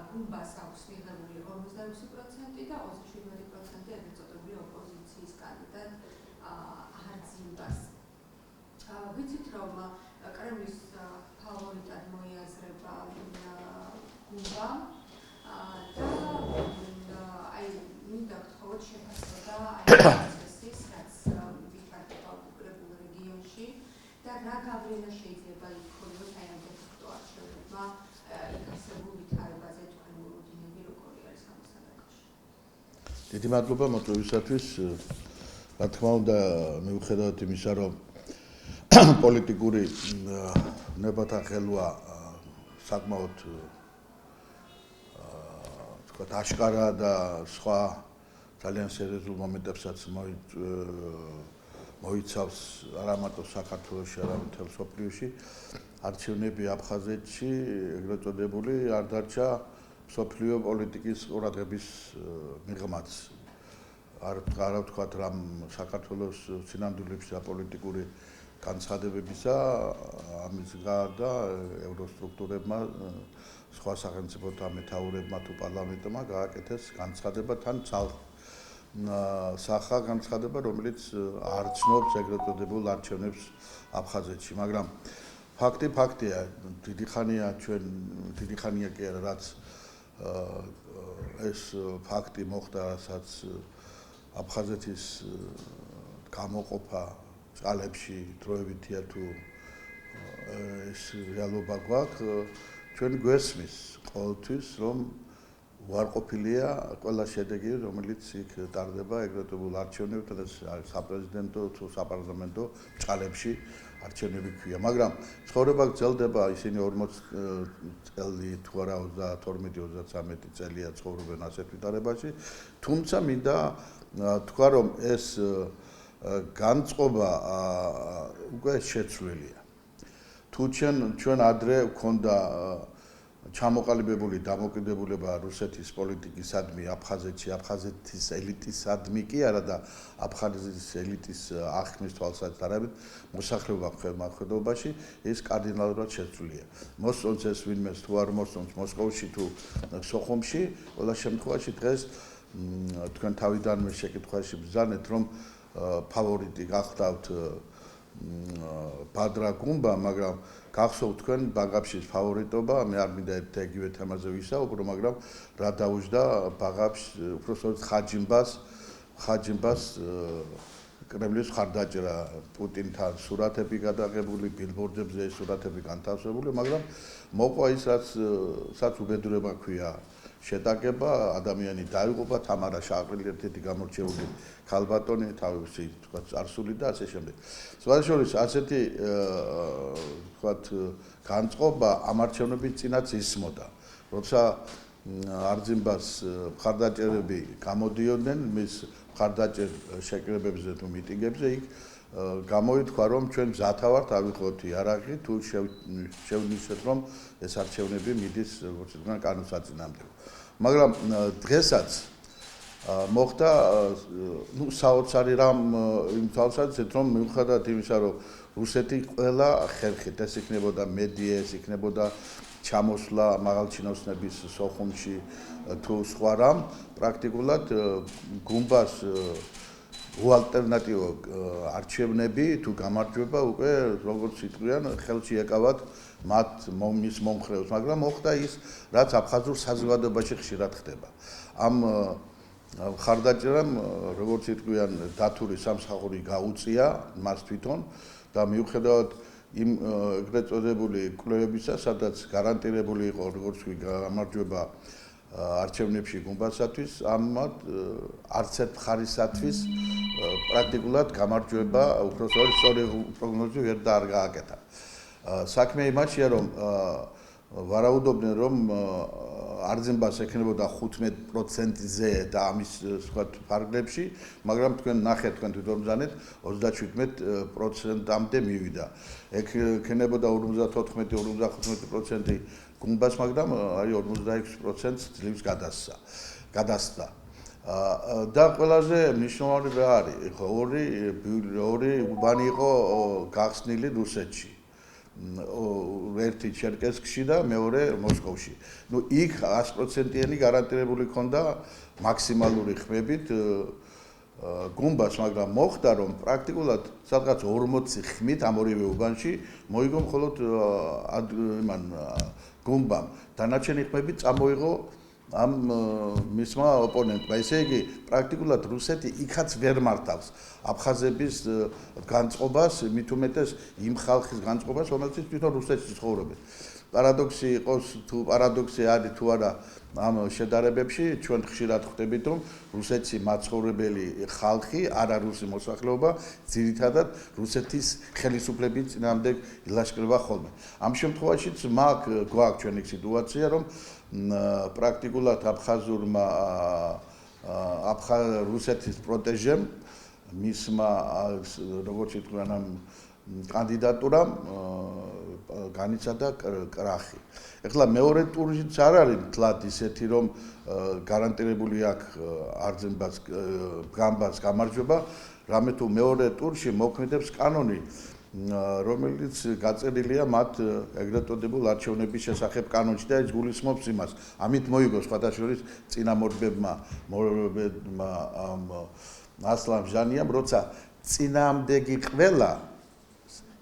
გუმბას აქვს მიღებული 46% და 27% ეგრეთ წოდებული ოპოზიციის კანდიდატ არძიმბას. ვიცით რომ კრემლის ფავორიტად მოიაზრება გუმბა და აი მინდა გთხოვოთ შეფასება აი პროცესის რაც ვითარდება უკრებულ რეგიონში და რა გავლენა შეიძლება იქონიოს აი ამ დეფექტო არჩევნებმა იქ არსებულ ვითარებაზე თქვენ მოლოდინები როგორი არის ამის საკითხში? დიდი მადლობა მოწვევისათვის. რა თქმა უნდა, მიუხედავად იმისა, რომ პოლიტიკური ნებათა ხელვა საკმაოდ თქვათ აშკარა და სხვა ძალიან სერიოზულ მომენტებსაც მოიცავს არა მარტო საქართველოში, არამედ მთელ მსოფლიოში. არჩევნები აფხაზეთში, ეგრეთ წოდებული, არ დარჩა მსოფლიო პოლიტიკის ყურადღების მიღმაც. არ ვთქვათ რამ საქართველოს სინამდვილეში და პოლიტიკური განცხადებებისა, ამის გარდა ევროსტრუქტურებმა, სხვა სახელმწიფოთა მეთაურებმა თუ პარლამენტმა გააკეთეს განცხადება თან სახა განცხადება, რომელიც არ ცნობს ეგრეთ წოდებულ არჩევნებს აფხაზეთში, მაგრამ ფაქტია, დიდი ხანია კი არა, რაც ეს ფაქტი მოხდა, რასაც აფხაზეთის გამოყოფა წალებში დროებითია თუ ეს რეალობა გვაქვს, ჩვენ გვესმის ყოველთვის, რომ უარყოფილია ყველა შედეგი, რომელიც იქ ტარდება ეგრეთ წოდებულ არჩევნებთან და საპრეზიდენტო თუ საპარლამენტო წალებში არჩევნები ქვია, მაგრამ ცხოვრება გრძელდება, ისინი 40 წელი თუ არა 32-33 წელია ცხოვრობენ ასეთ ვითარებაში, თუმცა მინდა თქვა, რომ ეს განწყობა უკვე შეცვლილია. თუ ჩვენ ადრე გვქონდა ჩამოყალიბებული დამოკიდებულება რუსეთის პოლიტიკისადმი აფხაზეთში, აფხაზეთის ელიტისადმი კი არა და აფხაზეთის ელიტის აღქმის თვალსაზრისით არამედ მოსახლეობა ხელმძღვანელობაში ეს კარდინალურად შეცვლილია. მოსწონს ეს ვინმეს თუ არ მოსწონს მოსკოვში თუ სოხუმში, ყველა შემთხვევაში დღეს თქვენ თავიდანვე შეკითხვაში ბრძანეთ, რომ ფავორიტი გახდავთ ბადრა გუმბა, მაგრამ გახსოვთ თქვენ ბაგაფშის ფავორიტობა, მე არ მინდა იგივე თემაზე ვისაუბრო, მაგრამ რა დაუჯდა ბაგაფშს, უბრალოდ ხაჯიმბას კრემლის ხარდაჭერა, პუტინთან სურათები გადაღებული, ბილბორდებზე სურათები განთავსებული, მაგრამ მოყვა ის, რაც უბედურება ქვია შეტაკება, ადამიანი დაიღუპა, თამარა შაყრილი ერთ-ერთი გამორჩეული ქალბატონი, თავისი თქვათ წარსული და ასე შემდეგ. სხვა შორის ასეთი თქვათ განწყობა ამ არჩევნების წინაც ისმოდა. როცა არძიმბას მხარდაჭერები გამოდიოდნენ მის მხარდაჭერ შეკრებებზე თუ მიტინგებზე, იქ გამოითქვა, რომ ჩვენ მზათა ვართ ავიღოთ იარაღი, თუ შევნიშნეთ, რომ ეს არჩევნები მიდის, როგორც თქვენ, კანონსაწინააღმდეგო. მაგრამ დღესაც მოხდა საოცარი რამ იმ თვალსაზრისით, რომ მიუხედავად იმისა, რომ რუსეთი ყველა ხერხით ეს იქნებოდა მედია, ეს იქნებოდა ჩამოსვლა მაღალჩინოსნების სოხუმში თუ სხვა რამ, პრაქტიკულად გუმბას უალტერნატივო არჩევნები თუ გამარჯვება უკვე როგორც იტყვიან ხელში ეკავათ მათ მის მომხრეებს, მაგრამ მოხდა ის, რაც აფხაზურ საზოგადოებაში ხშირად ხდება. ამ მხარდაჭერამ როგორც იტყვიან დათური სამსახური გაუწია მას თვითონ და მიუხედავად იმ ეგრეთ წოდებული კვლევებისა, სადაც გარანტირებული იყო როგორც გამარჯვება არჩევნებში გუმბასათვის, ამათ არც ერთ მხარისათვის პრაქტიკულად გამარჯვება უბრალოდ სწორი პროგნოზი ვერ და არ გააკეთა. საქმე იმაშია, რომ ვარაუდობდნენ, რომ არძიმბას ექნებოდა 15%-ზე და ამის სხვა ფარგლებში, მაგრამ თქვენ ნახეთ, თქვენ თვითონ ბრძანეთ 37%-მდე მივიდა. ექნებოდა 54-55% გუმბას, მაგრამ არის 46%-ს ძლივს გადასცა. და ყველაზე მნიშვნელოვანი რა არის? ხო, ორი უბანი იყო გახსნილი რუსეთში. ერთი ჩერკესკში და მეორე მოსკოვში. იქ 100%-იანი გარანტირებული ქონდა მაქსიმალური ხმებით გუმბას, მაგრამ მოხდა რომ პრაქტიკულად სადღაც 40 ხმით ამ ორივე უბანში მოიგო მხოლოდ იმან გუმბამ. დანარჩენი ხმები წამოიღო ამ მისმა ოპონენტმა. ესე იგი, პრაქტიკულად რუსეთი იქაც ვერ მართავს აფხაზების განწყობას, მით უმეტეს იმ ხალხის განწყობას, რომელთაც თვითონ რუსეთში ცხოვრობენ. პარადოქსი იყოს თუ პარადოქსი არის თუ არა ამ შედარებებში, ჩვენ ხშირად ხვდებით, რომ რუსეთში მაცხოვრებელი ხალხი, არარუსი მოსახლეობა, ძირითადად რუსეთის ხელისუფლების წინააღმდეგ ილაშქრება ხოლმე. ამ შემთხვევაშიც გვაქვს ჩვენი სიტუაცია, რომ პრაქტიკულად აფხაზურმა რუსეთის პროტეჟემ მისმა როგორც ითქვიან ამ კანდიდატურამ განიცადა კრახი. ეხლა მეორე ტურიც არ არის თლად ისეთი, რომ გარანტირებული აქვს არძენბას გამბას გამარჯვება, რამე თუ მეორე ტურში მოქმედებს კანონი, რომელიც გაწერილია მათ ეგრეთ წოდებულ არჩევნების შესახებ კანონში და ის გულისხმობს იმას. ამით მოიგო სხვადასხვა წინამორბებმა ასლამ ჟანიამ, როცა წინააღმდეგი ყველა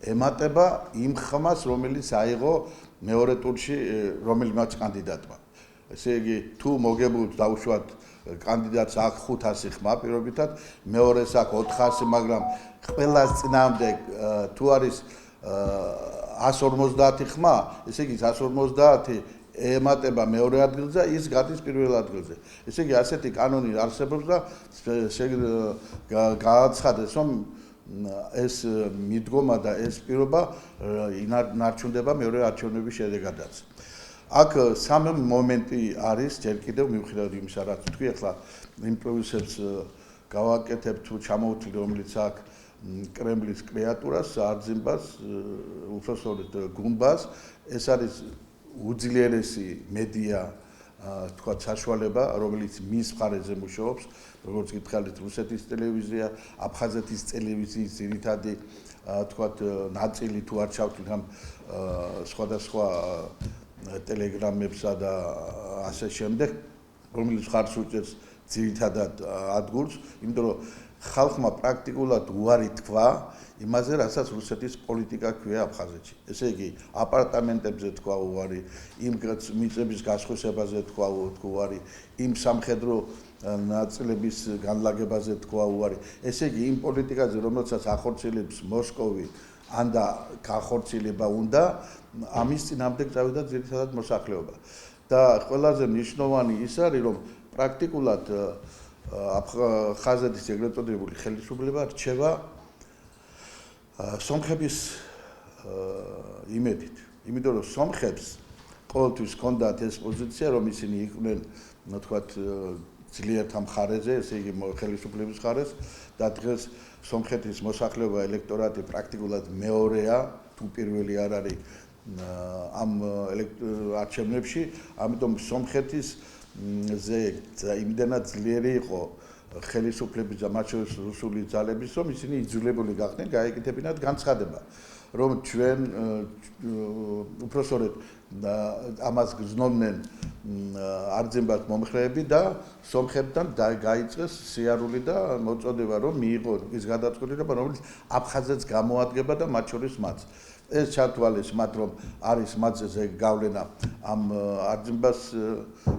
ემატება იმ ხმას, რომელიც აიღო მეორე ტურში რომელიმაც კანდიდატმა. ესე იგი, თუ მოგებულთ დაუშვათ კანდიდატს აქვს 500 ხმა პირობითად, მეორეს აქვს 400, მაგრამ ყველას წინააღმდეგ თუ არის 150 ხმა, ესე იგი 150 ემატება მეორე ადგილზე, ის გადის პირველ ადგილზე. ესე იგი, ასეთი კანონი არსებობს და გააცხადეს, რომ ეს მიდგომა და ეს პირობა ინარჩუნდება მეორე არჩევნების შედეგადაც. აქ სამი მომენტი არის ჯერ კიდევ მიუხედავად იმისა, რაც თქვი, ახლა იმპროვიზებს გავაკეთებ თუ ჩამოვთვლი, რომელიც აქ კრემლის კრეატურას, არძენბას, უпростоრეთ გუმბას, ეს არის უძლიერესი მედია თქვა საშუალება, რომელიც მის მხარეზე მუშაობს, როგორც გითხარით, რუსეთის ტელევიზია, აფხაზეთის ტელევიზიის ძირითადი თქვა ნაწილი თუ არ ჩავთვლით ამ სხვადასხვა ტელეგრამებსა და ასე შემდეგ, რომელიც ხარს უჭერს ძირითადად ადგურს, იმიტომ რომ ხალხმა პრაქტიკულად უარი თქვა იმაზე, რასაც რუსეთის პოლიტიკა ქვია აფხაზეთში. ესე იგი, აპარტამენტებზე თქვა უარი, იმ მიწების გასხვისებაზე თქვა უარი, იმ სამხედრო ნაწილების განლაგებაზე თქვა უარი. ესე იგი, იმ პოლიტიკაზე, რომელსაც ახორციელებს მოსკოვი, ან და გახორციელება უნდა, ამის წინააღმდეგ წავიდა ძირითადად მოსახლეობა. და ყველაზე მნიშვნელოვანი ის არის, რომ პრაქტიკულად აფხაზეთის ეგრეთ წოდებული ხელისუფლება რჩება სომხების იმედით. იმიტომ რომ სომხებს ყოველთვის ჰქონდათ ეს პოზიცია, რომ ისინი იყვნენ, თქვათ, ძლიერთა მხარეზე, ესე იგი ხელისუფლების მხარეს და დღეს სომხეთის მოსახლეობა ელექტორატი პრაქტიკულად მეორეა, თუ პირველი არ არის ამ არჩევნებში, ამიტომ სომხეთის იმდენად ძლიერი იყო ხელისუფლების და მათ შორის რუსული ძალების, რომ ისინი იძულებული გახდნენ გაეკეთებინათ განცხადება, რომ ჩვენ უпростоრეთ ამას გზნობდნენ არძენბას მომხრეები და სომხებთან გაიწეს სიარული და მოწოდება, რომ მიიღო ის გადაწყვეტილება, რომელიც აფხაზეთს გამოადგება და მათ შორის მათ. ეს ჩათვალეს მათ, რომ არის მათზე გავლენა ამ არძენბას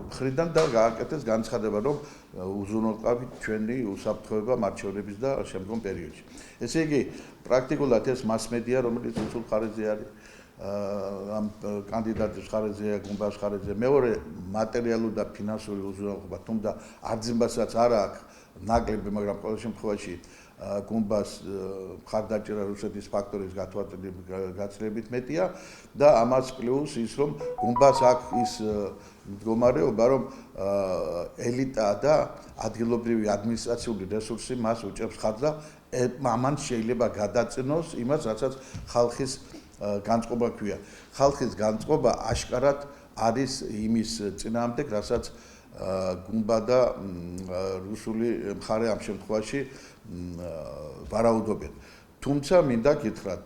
მხრიდან და გააკეთეს განცხადება, რომ უზრუნველყავით ჩვენი უსაფრთხოება მარჩევნების და შემდგომ პერიოდში. ესე იგი, პრაქტიკულად ეს მასმედია, რომელიც რუსულ მხარეზე არის, ამ კანდიდატის მხარეზეა, გუმბას მხარეზე, მეორე მატერიალური და ფინანსური უზრუნველყოფა, თუმცა არძენბასაც არ აქვს ნაკლები, მაგრამ ყოველ შემთხვევაში გუმბას მხარდაჭერა რუსეთის ფაქტორის გაცილებით მეტია და ამას პლუს ის, რომ გუმბას აქვს ის მდგომარეობა, რომ ელიტა და ადგილობრივი ადმინისტრაციული რესურსი მას უჭერს ხარჯს და ამან შეიძლება გადაწინოს იმას, რასაც ხალხის განწყობა ქვია. ხალხის განწყობა აშკარად არის იმის წინააღმდეგ, რასაც გუმბა და რუსული მხარე ამ შემთხვევაში ვარაუდობენ. თუმცა მინდა გითხრათ,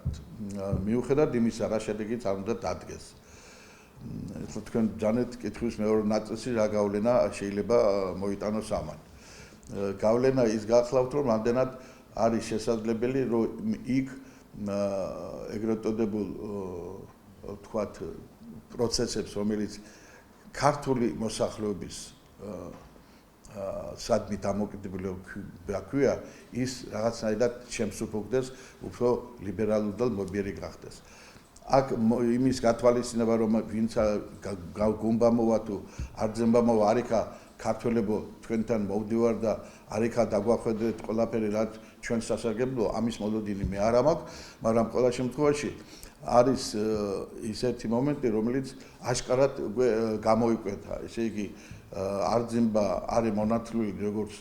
მიუხედავად იმისა, რა შედეგიც არ უნდა დადგეს. თქვენ ჯანეთ კითხვის მეორე ნაწილში რა გავლენა შეიძლება მოიტანოს ამან. გავლენა ის გახლავთ, რომ რამდენად არის შესაძლებელი, რომ იქ ეგრეთ წოდებულ თქვათ პროცესებს, რომელიც ქართული მოსახლეობის სადმი დამოკიდებულება ქვია, ის რაღაცნაირად შემსუფუქდეს, უფრო ლიბერალურ და მობიერი გახდეს. აქ იმის გათვალისწინება, რომ ვინც გუმბა მოვა თუ არძება მოვა, არიქა ქართველებო თქვენთან მოვდივარ და არიქა დაგვახვედრეთ ყველაფერი, რაც ჩვენ სასარგებლოა, ამის მოლოდინი მე არ მაქვს, მაგრამ ყველა შემთხვევაში არის ისეთი მომენტი, რომელიც აშკარად გამოიკვეთა. ესე იგი, არძება არის მონათლული როგორც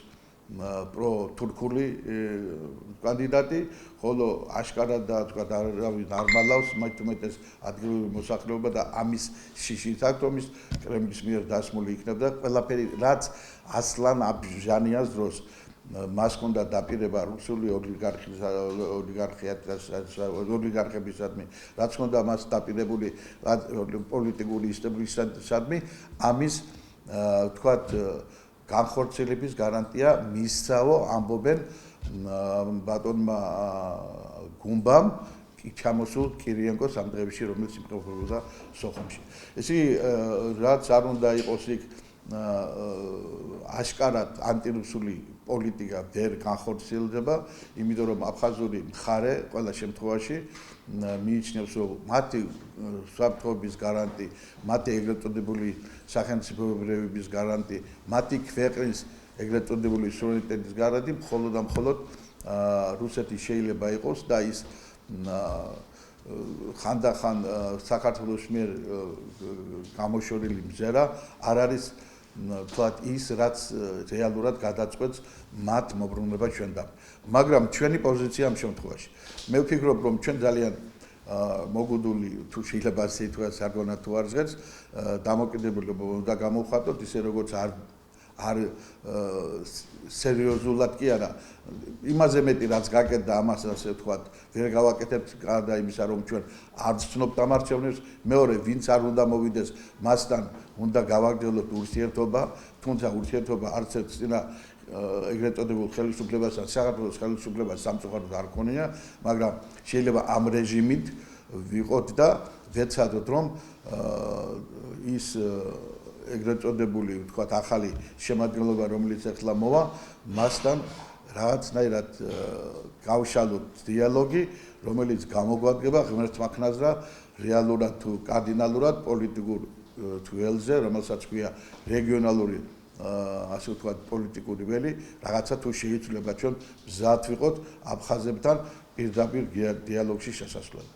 პრო-თურქული კანდიდატი, ხოლო აშკარად და თქვა არ მალავს მათ უმეტეს ადგილობრივი მოსახლეობა და ამის შიშით აქვს, რომ ის კრემლის მიერ დასმული იქნება და ყველაფერი, რაც ასლან აბჟანიას დროს მას ჰქონდა დაპირება რუსული ოლიგარქებისადმი, რაც ჰქონდა მას დაპირებული პოლიტიკური ისტაბილიზაციისადმი, ამის თქვათ განხორციელების გარანტია მისცავო ამბობენ ბატონმა გუმბამ ჩამოსულ კირიენკოს ამ დღეებში, რომელიც იმყოფებოდა სოხუმში. ესე იგი, რაც არ უნდა იყოს იქ აშკარად ანტირუსული პოლიტიკა ვერ განხორციელდება, იმიტომ რომ აფხაზური მხარე ყველა შემთხვევაში მიიჩნევს, რომ მათი სამართლობის გარანტი, მათი ეგრეთ წოდებული სახელმწიფოებრიობის გარანტი, მათი ქვეყნის ეგრეთ წოდებული სუვერენიტეტის გარანტი მხოლოდ და მხოლოდ რუსეთი შეიძლება იყოს და ის ხანდახან საქართველოს მიერ გამოშორილი მზერა არ არის თქვათ ის, რაც რეალურად გადაწყვეტს მათ მოbrunებას ჩვენთან. მაგრამ ჩვენი პოზიცია ამ შემთხვევაში. მე ვფიქრობ, რომ ჩვენ ძალიან მოგუდული თუ შეიძლება ასე ითქვას, სარგონა თუ არ ჟღერს, დამოკიდებულება უნდა გამოვხატოთ, ისე როგორც არ სერიოზულად კი არა, იმაზე მეტი რაც გაკეთდა ამას ასე ვთქვათ, ვერ გავაკეთებთ გარდა იმისა, რომ ჩვენ არ ვცნობთ ამ არჩევნებს, მეორე ვინც არ უნდა მოვიდეს, მასთან უნდა გავაგრძელოთ ურთიერთობა, თუმცა ურთიერთობა არც ერთ წინა ეგრეთ წოდებულ ხელისუფლებასთან, საქართველოს ხელისუფლებას სამწუხაროდ არ ქონია, მაგრამ შეიძლება ამ რეჟიმით ვიყოთ და ვეცადოთ, რომ ის ეგრეთ წოდებული, ვთქვათ, ახალი შემადგენლობა, რომელიც ახლა მოვა, მასთან რაღაცნაირად გავშალოთ დიალოგი, რომელიც გამოგვადგება ღმერთმა ქნას და რეალურად თუ კარდინალურად პოლიტიკურ ველზე, რომელსაც ქვია რეგიონალური ასე ვთქვათ პოლიტიკური ველი, რაღაცა თუ შეიძლება ჩვენ მზად ვიყოთ აფხაზებთან პირდაპირ დიალოგში შესასვლელად.